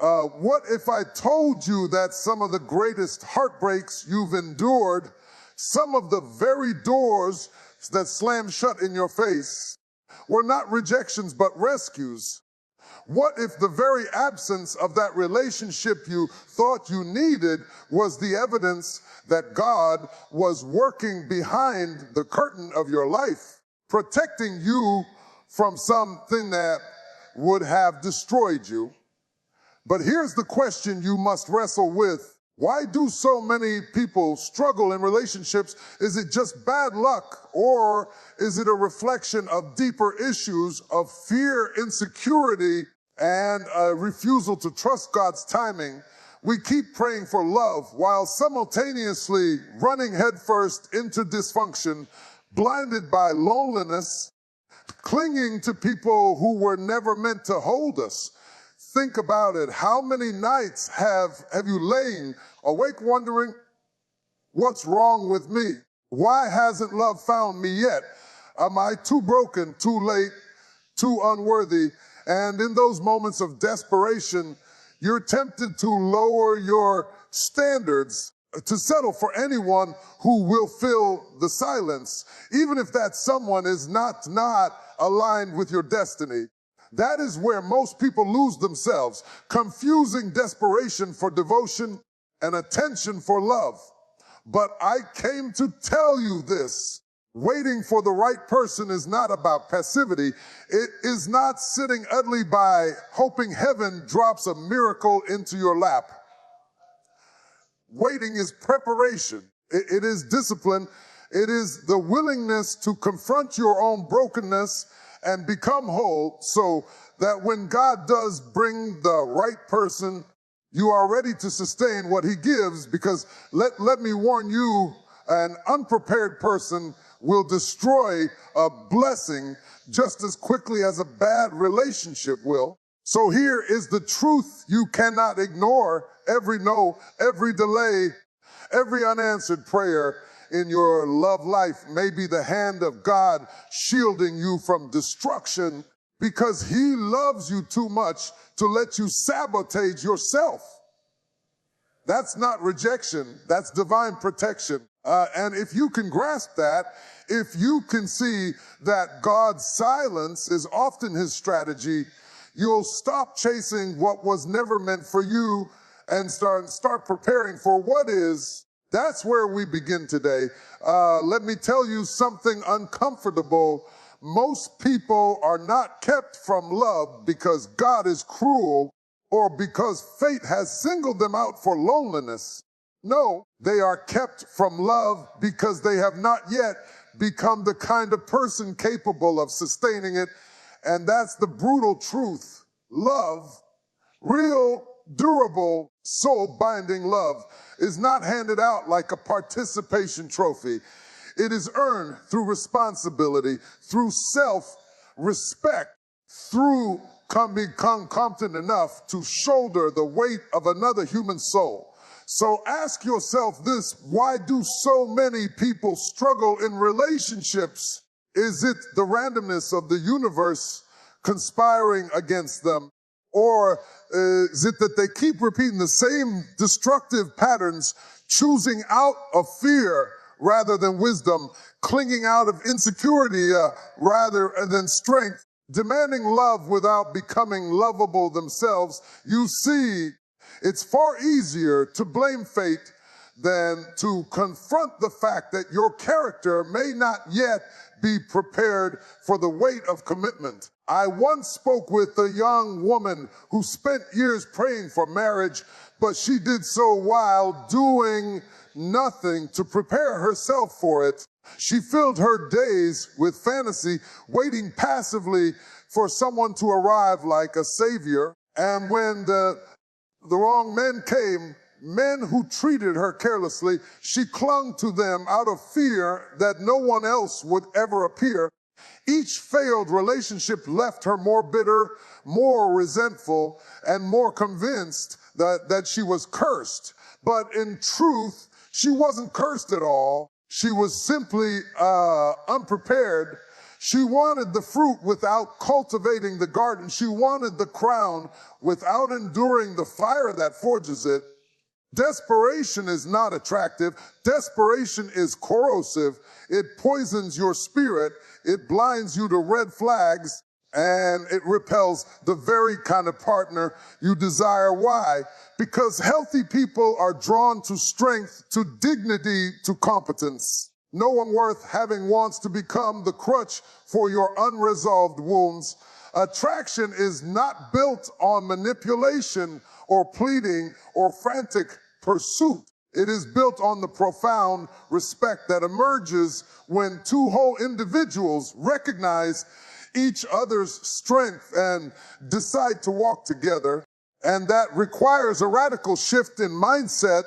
What if I told you that some of the greatest heartbreaks you've endured, some of the very doors that slammed shut in your face, were not rejections but rescues? What if the very absence of that relationship you thought you needed was the evidence that God was working behind the curtain of your life, protecting you from something that would have destroyed you? But here's the question you must wrestle with. Why do so many people struggle in relationships? Is it just bad luck, or is it a reflection of deeper issues of fear, insecurity, and a refusal to trust God's timing? We keep praying for love while simultaneously running headfirst into dysfunction, blinded by loneliness, clinging to people who were never meant to hold us. Think about it. How many nights have you lain awake wondering, what's wrong with me? Why hasn't love found me yet? Am I too broken, too late, too unworthy? And in those moments of desperation, you're tempted to lower your standards, to settle for anyone who will fill the silence, even if that someone is not aligned with your destiny. That is where most people lose themselves, confusing desperation for devotion and attention for love. But I came to tell you this. Waiting for the right person is not about passivity. It is not sitting idly by hoping heaven drops a miracle into your lap. Waiting is preparation. It is discipline. It is the willingness to confront your own brokenness and become whole, so that when God does bring the right person, you are ready to sustain what he gives. Because let me warn you, an unprepared person will destroy a blessing just as quickly as a bad relationship will. So here is the truth you cannot ignore. Every no, every delay, every unanswered prayer in your love life may be the hand of God shielding you from destruction, because he loves you too much to let you sabotage yourself. That's not rejection, that's divine protection. And if you can grasp that, if you can see that God's silence is often his strategy, you'll stop chasing what was never meant for you and start preparing for what is. That's where we begin today. Let me tell you something uncomfortable. Most people are not kept from love because God is cruel or because fate has singled them out for loneliness. No, they are kept from love because they have not yet become the kind of person capable of sustaining it. And that's the brutal truth. Love, real, durable, soul-binding love, is not handed out like a participation trophy. It is earned through responsibility, through self-respect, through become competent enough to shoulder the weight of another human soul. So ask yourself this: why do so many people struggle in relationships? Is it the randomness of the universe conspiring against them? Or is it that they keep repeating the same destructive patterns, choosing out of fear rather than wisdom, clinging out of insecurity rather than strength, demanding love without becoming lovable themselves? You see, it's far easier to blame fate than to confront the fact that your character may not yet be prepared for the weight of commitment. I once spoke with a young woman who spent years praying for marriage, but she did so while doing nothing to prepare herself for it. She filled her days with fantasy, waiting passively for someone to arrive like a savior. And when the wrong men came, men who treated her carelessly, she clung to them out of fear that no one else would ever appear. Each failed relationship left her more bitter, more resentful, and more convinced that she was cursed. But in truth, she wasn't cursed at all. She was simply unprepared. She wanted the fruit without cultivating the garden. She wanted the crown without enduring the fire that forges it. Desperation is not attractive. Desperation is corrosive. It poisons your spirit. It blinds you to red flags, and it repels the very kind of partner you desire. Why? Because healthy people are drawn to strength, to dignity, to competence. No one worth having wants to become the crutch for your unresolved wounds. Attraction is not built on manipulation or pleading or frantic pursuit. It is built on the profound respect that emerges when two whole individuals recognize each other's strength and decide to walk together. And that requires a radical shift in mindset.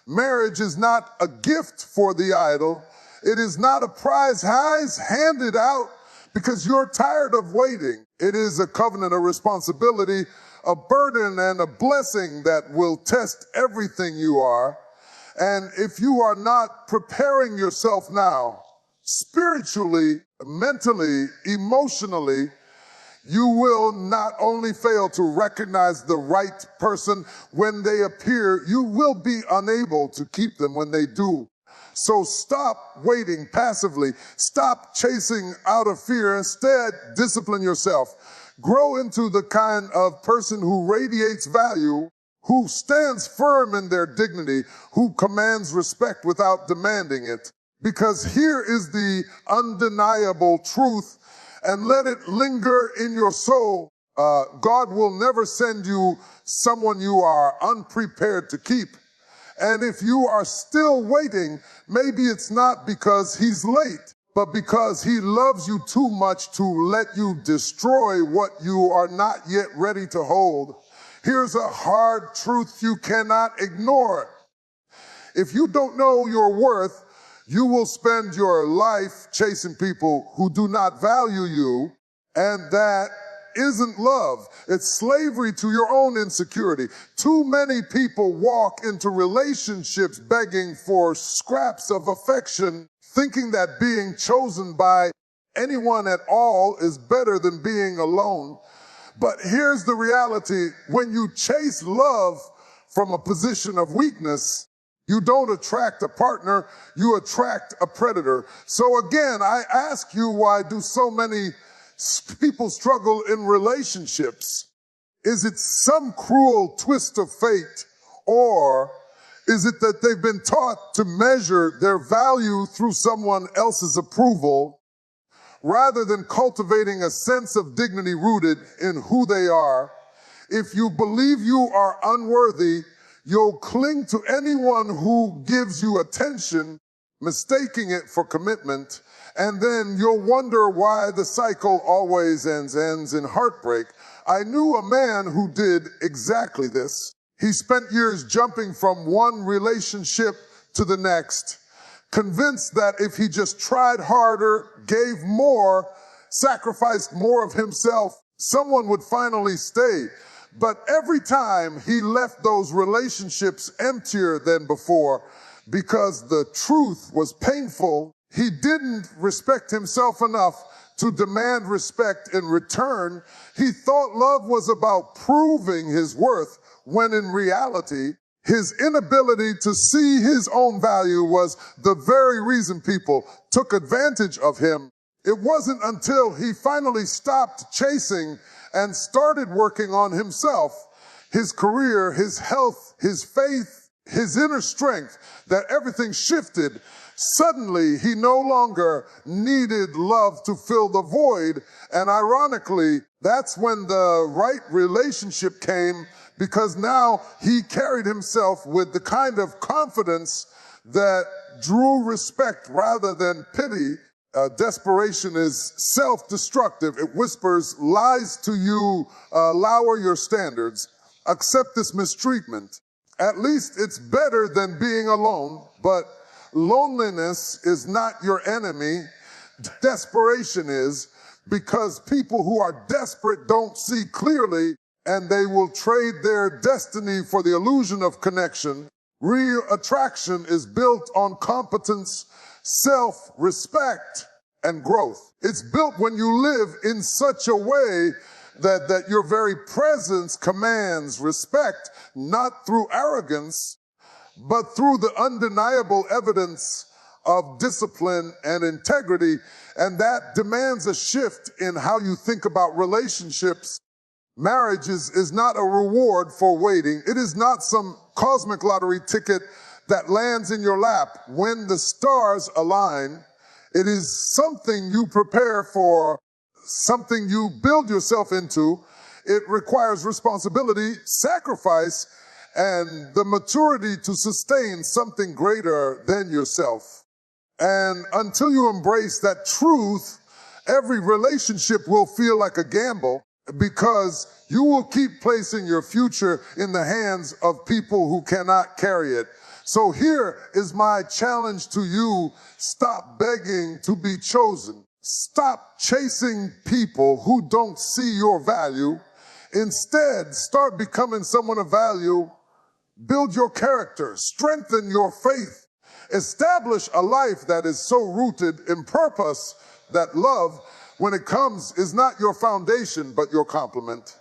Marriage is not a gift for the idle. It is not a prize handed out because you're tired of waiting. It is a covenant of responsibility, a burden and a blessing that will test everything you are. And if you are not preparing yourself now, spiritually, mentally, emotionally, you will not only fail to recognize the right person when they appear, you will be unable to keep them when they do. So stop waiting passively. Stop chasing out of fear. Instead, discipline yourself. Grow into the kind of person who radiates value, who stands firm in their dignity, who commands respect without demanding it. Because here is the undeniable truth, and let it linger in your soul. God will never send you someone you are unprepared to keep. And if you are still waiting, maybe it's not because he's late, but because he loves you too much to let you destroy what you are not yet ready to hold. Here's a hard truth you cannot ignore. If you don't know your worth, you will spend your life chasing people who do not value you, and that isn't love. It's slavery to your own insecurity. Too many people walk into relationships begging for scraps of affection, thinking that being chosen by anyone at all is better than being alone. But here's the reality. When you chase love from a position of weakness, you don't attract a partner, you attract a predator. So again, I ask you, why do so many people struggle in relationships? Is it some cruel twist of fate, or is it that they've been taught to measure their value through someone else's approval rather than cultivating a sense of dignity rooted in who they are? If you believe you are unworthy, you'll cling to anyone who gives you attention, mistaking it for commitment, and then you'll wonder why the cycle always ends in heartbreak. I knew a man who did exactly this. He spent years jumping from one relationship to the next, convinced that if he just tried harder, gave more, sacrificed more of himself, someone would finally stay. But every time he left those relationships emptier than before because the truth was painful. He didn't respect himself enough to demand respect in return. He thought love was about proving his worth, when in reality, his inability to see his own value was the very reason people took advantage of him. It wasn't until he finally stopped chasing and started working on himself, his career, his health, his faith, his inner strength, that everything shifted. Suddenly, he no longer needed love to fill the void. And ironically, that's when the right relationship came, because now he carried himself with the kind of confidence that drew respect rather than pity. Desperation is self-destructive. It whispers lies to you, lower your standards, accept this mistreatment. At least it's better than being alone, but loneliness is not your enemy. Desperation is, because people who are desperate don't see clearly, and they will trade their destiny for the illusion of connection. Real attraction is built on competence, self-respect, and growth. It's built when you live in such a way that your very presence commands respect, not through arrogance, but through the undeniable evidence of discipline and integrity. And that demands a shift in how you think about relationships. Marriage is not a reward for waiting. It is not some cosmic lottery ticket that lands in your lap when the stars align. It is something you prepare for, something you build yourself into. It requires responsibility, sacrifice, and the maturity to sustain something greater than yourself. And until you embrace that truth, every relationship will feel like a gamble, because you will keep placing your future in the hands of people who cannot carry it. So here is my challenge to you. Stop begging to be chosen. Stop chasing people who don't see your value. Instead, start becoming someone of value. Build your character, strengthen your faith, establish a life that is so rooted in purpose that love, when it comes, is not your foundation, but your complement.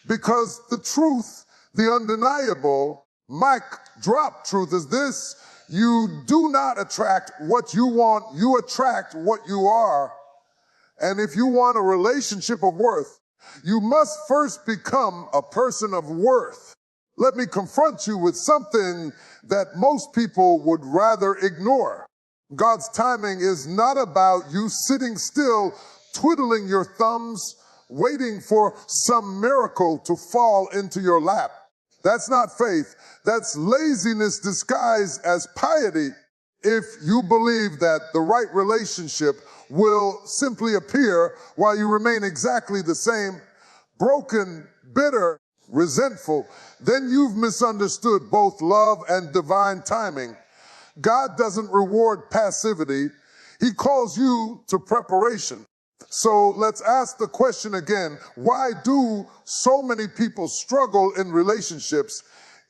Because the truth, the undeniable, mic drop truth is this: you do not attract what you want, you attract what you are. And if you want a relationship of worth, you must first become a person of worth. Let me confront you with something that most people would rather ignore. God's timing is not about you sitting still, twiddling your thumbs, waiting for some miracle to fall into your lap. That's not faith. That's laziness disguised as piety. If you believe that the right relationship will simply appear while you remain exactly the same, broken, bitter, resentful, then you've misunderstood both love and divine timing. God doesn't reward passivity. He calls you to preparation. So let's ask the question again. Why do so many people struggle in relationships?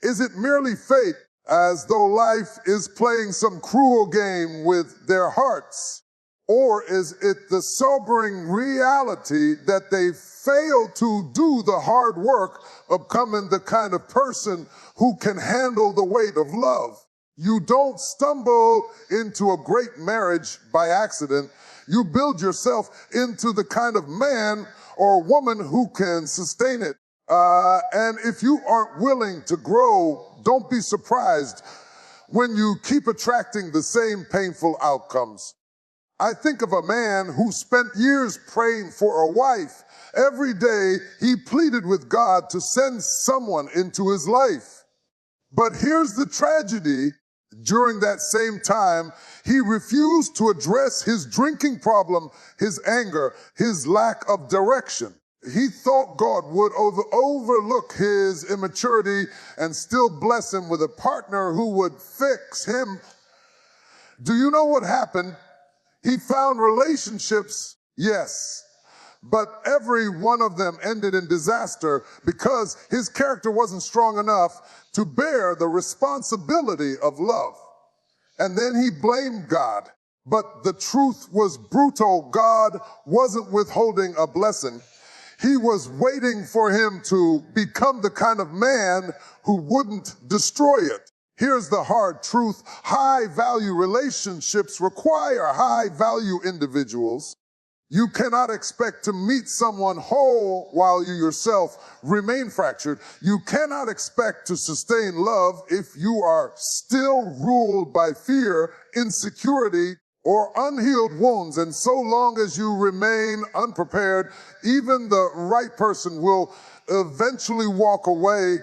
Is it merely fate, as though life is playing some cruel game with their hearts? Or is it the sobering reality that they fail to do the hard work of becoming the kind of person who can handle the weight of love? You don't stumble into a great marriage by accident. You build yourself into the kind of man or woman who can sustain it. And if you aren't willing to grow, don't be surprised when you keep attracting the same painful outcomes. I think of a man who spent years praying for a wife. Every day he pleaded with God to send someone into his life. But here's the tragedy. During that same time, he refused to address his drinking problem, his anger, his lack of direction. He thought God would overlook his immaturity and still bless him with a partner who would fix him. Do you know what happened? He found relationships, yes, but every one of them ended in disaster because his character wasn't strong enough to bear the responsibility of love. And then he blamed God. But the truth was brutal. God wasn't withholding a blessing. He was waiting for him to become the kind of man who wouldn't destroy it. Here's the hard truth. High-value relationships require high-value individuals. You cannot expect to meet someone whole while you yourself remain fractured. You cannot expect to sustain love if you are still ruled by fear, insecurity, or unhealed wounds. And so long as you remain unprepared, even the right person will eventually walk away,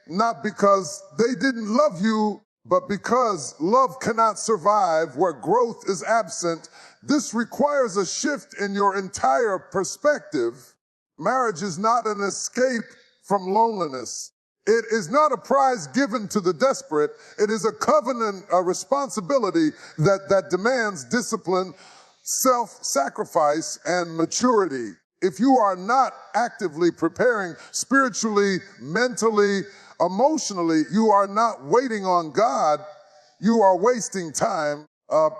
not because they didn't love you, but because love cannot survive where growth is absent. This requires a shift in your entire perspective. Marriage is not an escape from loneliness. It is not a prize given to the desperate. It is a covenant, a responsibility that demands discipline, self-sacrifice, and maturity. If you are not actively preparing spiritually, mentally, emotionally, you are not waiting on God, you are wasting time.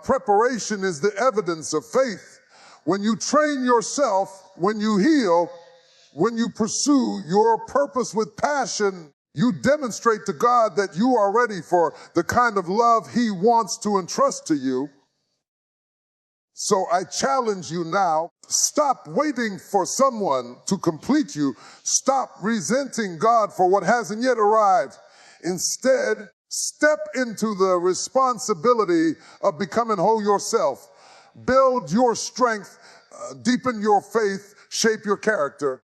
Preparation is the evidence of faith. When you train yourself, when you heal, when you pursue your purpose with passion, you demonstrate to God that you are ready for the kind of love He wants to entrust to you. So I challenge you now, stop waiting for someone to complete you. Stop resenting God for what hasn't yet arrived. Instead, step into the responsibility of becoming whole yourself. Build your strength, deepen your faith, shape your character.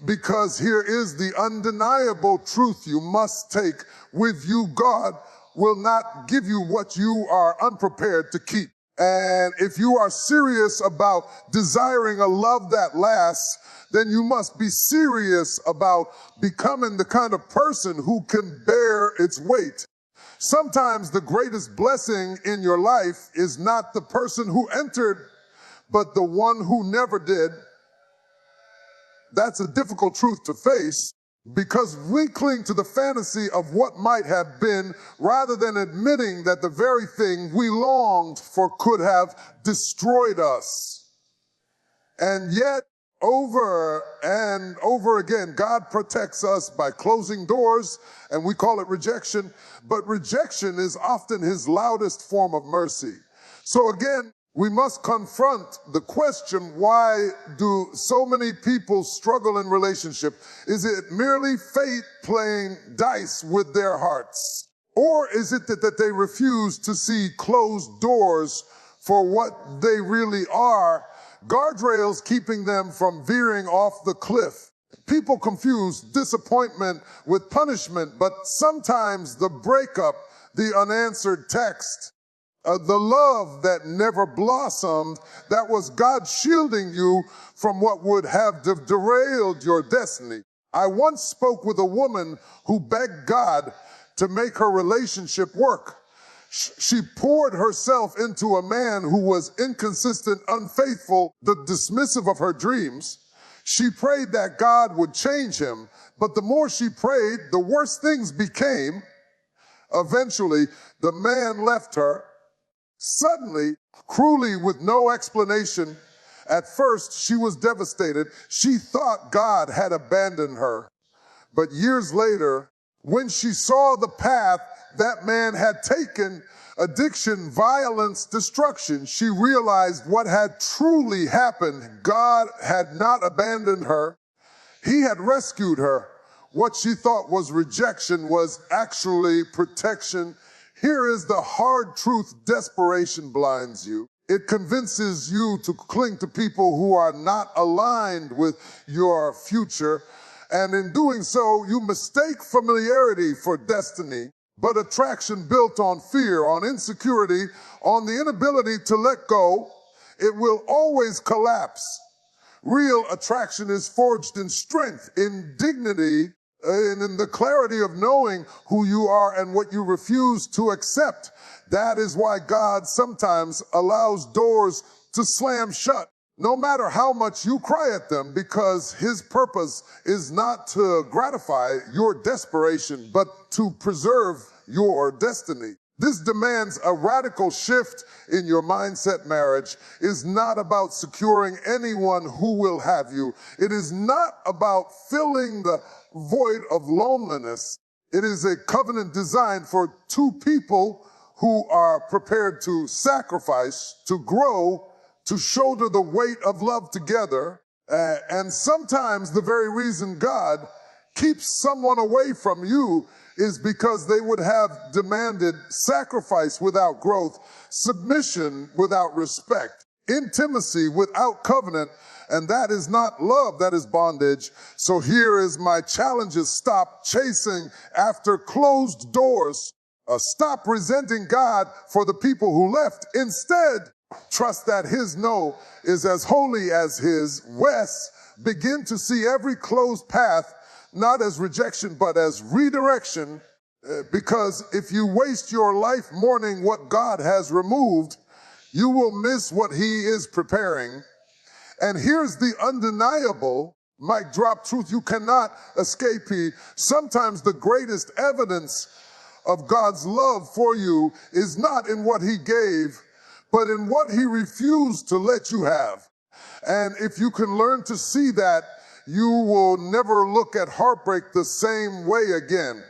Because here is the undeniable truth you must take with you. God will not give you what you are unprepared to keep. And if you are serious about desiring a love that lasts, then you must be serious about becoming the kind of person who can bear its weight. Sometimes the greatest blessing in your life is not the person who entered, but the one who never did. That's a difficult truth to face because we cling to the fantasy of what might have been rather than admitting that the very thing we longed for could have destroyed us. And yet, over and over again, God protects us by closing doors, and we call it rejection, but rejection is often His loudest form of mercy. So again, we must confront the question, why do so many people struggle in relationship? Is it merely fate playing dice with their hearts? Or is it that they refuse to see closed doors for what they really are, guardrails keeping them from veering off the cliff? People confuse disappointment with punishment, but sometimes the breakup, the unanswered text, the love that never blossomed, that was God shielding you from what would have derailed your destiny. I once spoke with a woman who begged God to make her relationship work. She poured herself into a man who was inconsistent, unfaithful, dismissive of her dreams. She prayed that God would change him, but the more she prayed, the worse things became. Eventually, the man left her. Suddenly, cruelly, with no explanation. At first, she was devastated. She thought God had abandoned her. But years later, when she saw the path that man had taken, addiction, violence, destruction, she realized what had truly happened. God had not abandoned her. He had rescued her. What she thought was rejection was actually protection. Here is the hard truth: desperation blinds you. It convinces you to cling to people who are not aligned with your future. And in doing so, you mistake familiarity for destiny. But attraction built on fear, on insecurity, on the inability to let go, it will always collapse. Real attraction is forged in strength, in dignity, and in the clarity of knowing who you are and what you refuse to accept. That is why God sometimes allows doors to slam shut, no matter how much you cry at them, because His purpose is not to gratify your desperation, but to preserve your destiny. This demands a radical shift in your mindset. Marriage is not about securing anyone who will have you. It is not about filling the void of loneliness. It is a covenant designed for two people who are prepared to sacrifice, to grow, to shoulder the weight of love together. And sometimes the very reason God keeps someone away from you is because they would have demanded sacrifice without growth, submission without respect, intimacy without covenant, and that is not love, that is bondage. So here is my challenge: is stop chasing after closed doors. Stop resenting God for the people who left. Instead, trust that His no is as holy as His yes. Begin to see every closed path not as rejection, but as redirection, because if you waste your life mourning what God has removed, you will miss what He is preparing. And here's the undeniable mic drop truth you cannot escape. Sometimes the greatest evidence of God's love for you is not in what He gave, but in what He refused to let you have. And if you can learn to see that, you will never look at heartbreak the same way again.